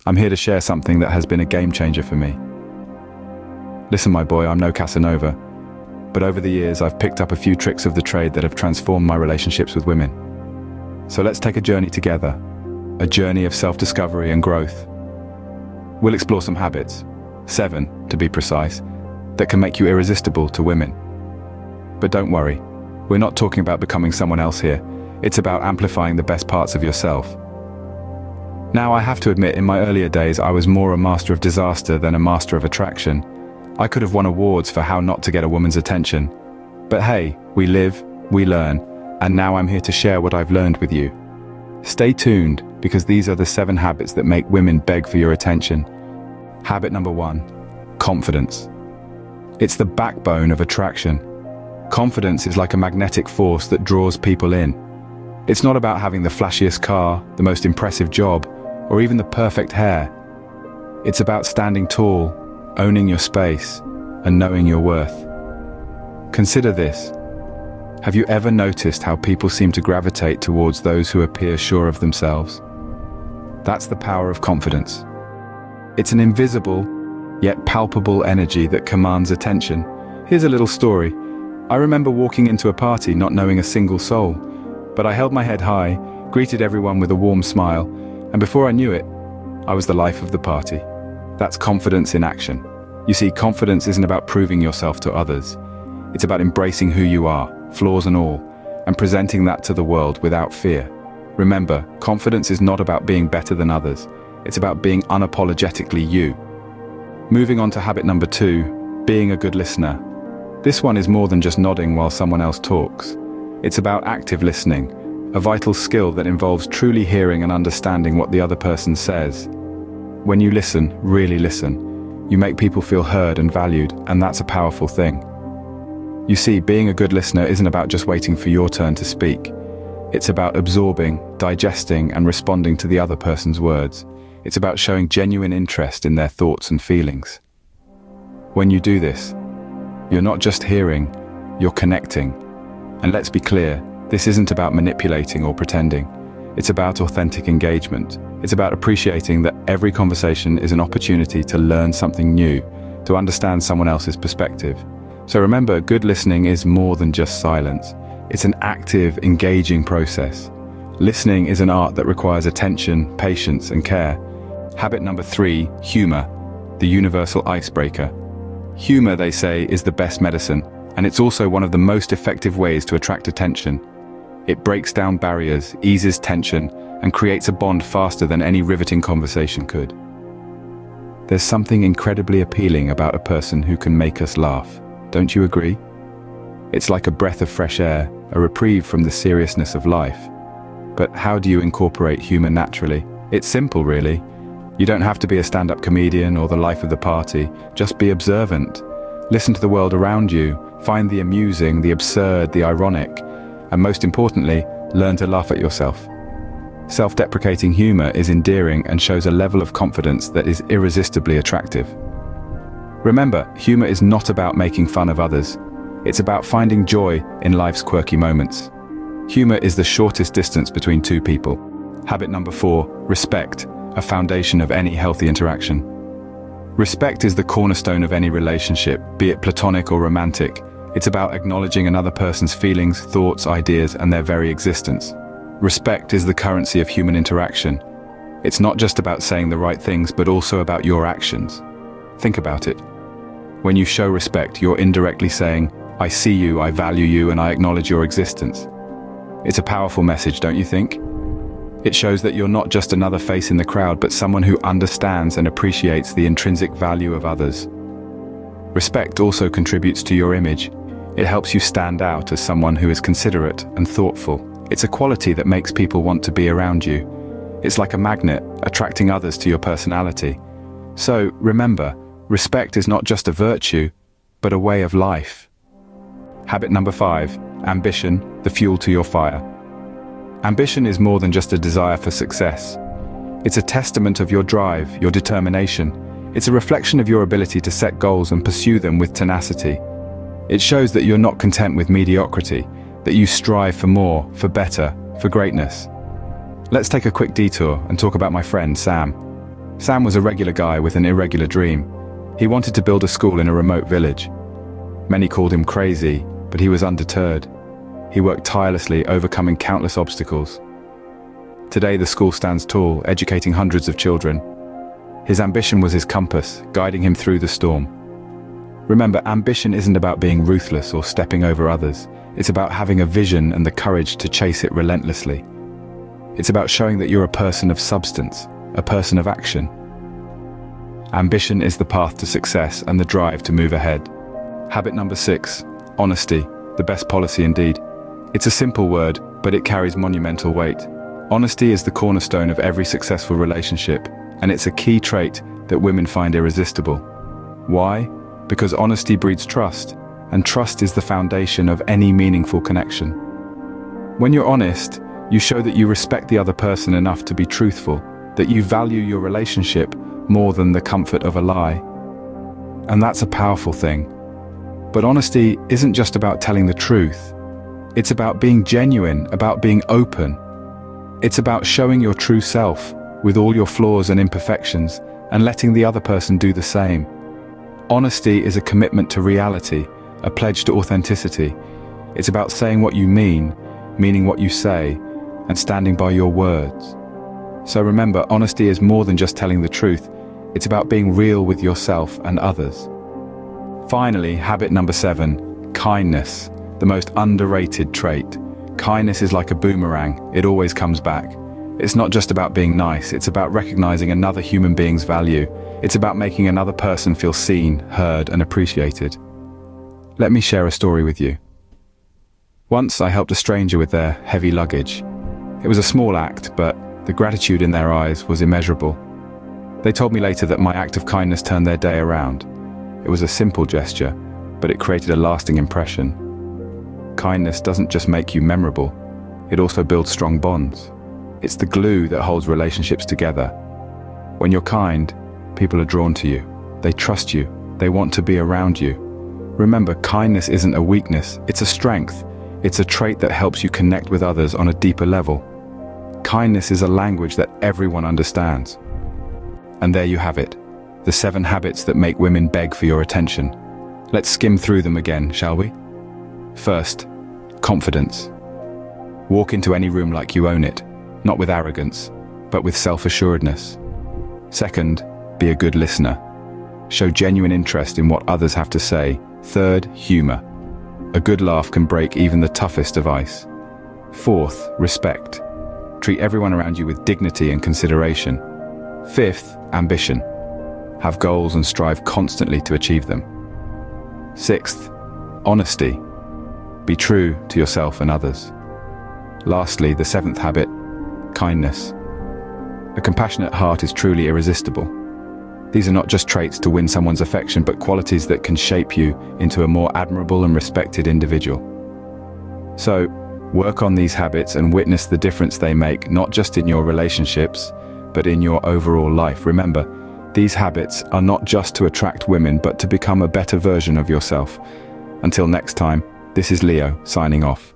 I'm here to share something that has been a game changer for me. Listen, my boy, I'm no Casanova, but over the years I've picked up a few tricks of the trade that have transformed my relationships with women. So let's take a journey together, a journey of self-discovery and growth. We'll explore some habits, 7 to be precise, that can make you irresistible to women. But don't worry, we're not talking about becoming someone else here. It's about amplifying the best parts of yourself. Now, I have to admit, in my earlier days, I was more a master of disaster than a master of attraction. I could have won awards for how not to get a woman's attention. But hey, we live, we learn, and now I'm here to share what I've learned with you. Stay tuned, because these are the 7 habits that make women beg for your attention. Habit number 1, confidence. It's the backbone of attraction. Confidence is like a magnetic force that draws people in. It's not about having the flashiest car, the most impressive job, or even the perfect hair. It's about standing tall, owning your space, and knowing your worth. Consider this. Have you ever noticed how people seem to gravitate towards those who appear sure of themselves? That's the power of confidence. It's an invisible, yet palpable energy that commands attention. Here's a little story. I remember walking into a party not knowing a single soul, but I held my head high, greeted everyone with a warm smile, and before I knew it, I was the life of the party. That's confidence in action. You see, confidence isn't about proving yourself to others. It's about embracing who you are, flaws and all, and presenting that to the world without fear. Remember, confidence is not about being better than others. It's about being unapologetically you. Moving on to habit number 2, being a good listener. This one is more than just nodding while someone else talks. It's about active listening, a vital skill that involves truly hearing and understanding what the other person says. When you listen, really listen, you make people feel heard and valued, and that's a powerful thing. You see, being a good listener isn't about just waiting for your turn to speak. It's about absorbing, digesting, and responding to the other person's words. It's about showing genuine interest in their thoughts and feelings. When you do this, you're not just hearing, you're connecting. And let's be clear, this isn't about manipulating or pretending. It's about authentic engagement. It's about appreciating that every conversation is an opportunity to learn something new, to understand someone else's perspective. So remember, good listening is more than just silence. It's an active, engaging process. Listening is an art that requires attention, patience, and care. Habit number 3, humor, the universal icebreaker. Humor, they say, is the best medicine, and it's also one of the most effective ways to attract attention. It breaks down barriers, eases tension, and creates a bond faster than any riveting conversation could. There's something incredibly appealing about a person who can make us laugh. Don't you agree? It's like a breath of fresh air, a reprieve from the seriousness of life. But how do you incorporate humor naturally? It's simple, really. You don't have to be a stand-up comedian or the life of the party. Just be observant. Listen to the world around you. Find the amusing, the absurd, the ironic. And most importantly, learn to laugh at yourself. Self-deprecating humor is endearing and shows a level of confidence that is irresistibly attractive. Remember, humor is not about making fun of others. It's about finding joy in life's quirky moments. Humor is the shortest distance between two people. Habit number 4, respect, a foundation of any healthy interaction. Respect is the cornerstone of any relationship, be it platonic or romantic. It's about acknowledging another person's feelings, thoughts, ideas, and their very existence. Respect is the currency of human interaction. It's not just about saying the right things, but also about your actions. Think about it. When you show respect, you're indirectly saying, I see you, I value you, and I acknowledge your existence. It's a powerful message, don't you think? It shows that you're not just another face in the crowd, but someone who understands and appreciates the intrinsic value of others. Respect also contributes to your image. It helps you stand out as someone who is considerate and thoughtful. It's a quality that makes people want to be around you. It's like a magnet, attracting others to your personality. So, remember, respect is not just a virtue, but a way of life. Habit number 5, ambition, the fuel to your fire. Ambition is more than just a desire for success. It's a testament of your drive, your determination. It's a reflection of your ability to set goals and pursue them with tenacity. It shows that you're not content with mediocrity, that you strive for more, for better, for greatness. Let's take a quick detour and talk about my friend, Sam. Sam was a regular guy with an irregular dream. He wanted to build a school in a remote village. Many called him crazy, but he was undeterred. He worked tirelessly, overcoming countless obstacles. Today, the school stands tall, educating hundreds of children. His ambition was his compass, guiding him through the storm. Remember, ambition isn't about being ruthless or stepping over others. It's about having a vision and the courage to chase it relentlessly. It's about showing that you're a person of substance, a person of action. Ambition is the path to success and the drive to move ahead. Habit number 6, honesty, the best policy indeed. It's a simple word, but it carries monumental weight. Honesty is the cornerstone of every successful relationship, and it's a key trait that women find irresistible. Why? Because honesty breeds trust, and trust is the foundation of any meaningful connection. When you're honest, you show that you respect the other person enough to be truthful, that you value your relationship more than the comfort of a lie. And that's a powerful thing. But honesty isn't just about telling the truth. It's about being genuine, about being open. It's about showing your true self, with all your flaws and imperfections, and letting the other person do the same. Honesty is a commitment to reality, a pledge to authenticity. It's about saying what you mean, meaning what you say, and standing by your words. So remember, honesty is more than just telling the truth. It's about being real with yourself and others. Finally, habit number 7, kindness, the most underrated trait. Kindness is like a boomerang, it always comes back. It's not just about being nice, it's about recognizing another human being's value. It's about making another person feel seen, heard, and appreciated. Let me share a story with you. Once I helped a stranger with their heavy luggage. It was a small act, but the gratitude in their eyes was immeasurable. They told me later that my act of kindness turned their day around. It was a simple gesture, but it created a lasting impression. Kindness doesn't just make you memorable, it also builds strong bonds. It's the glue that holds relationships together. When you're kind, people are drawn to you. They trust you. They want to be around you. Remember, kindness isn't a weakness, it's a strength. It's a trait that helps you connect with others on a deeper level. Kindness is a language that everyone understands. And there you have it, the 7 habits that make women beg for your attention. Let's skim through them again, shall we? First, confidence. Walk into any room like you own it, not with arrogance, but with self-assuredness. Second, be a good listener. Show genuine interest in what others have to say. Third, humor. A good laugh can break even the toughest of ice. Fourth, respect. Treat everyone around you with dignity and consideration. Fifth, ambition. Have goals and strive constantly to achieve them. Sixth, honesty. Be true to yourself and others. Lastly, the 7th habit, kindness. A compassionate heart is truly irresistible. These are not just traits to win someone's affection, but qualities that can shape you into a more admirable and respected individual. So, work on these habits and witness the difference they make, not just in your relationships, but in your overall life. Remember, these habits are not just to attract women, but to become a better version of yourself. Until next time, this is Leo, signing off.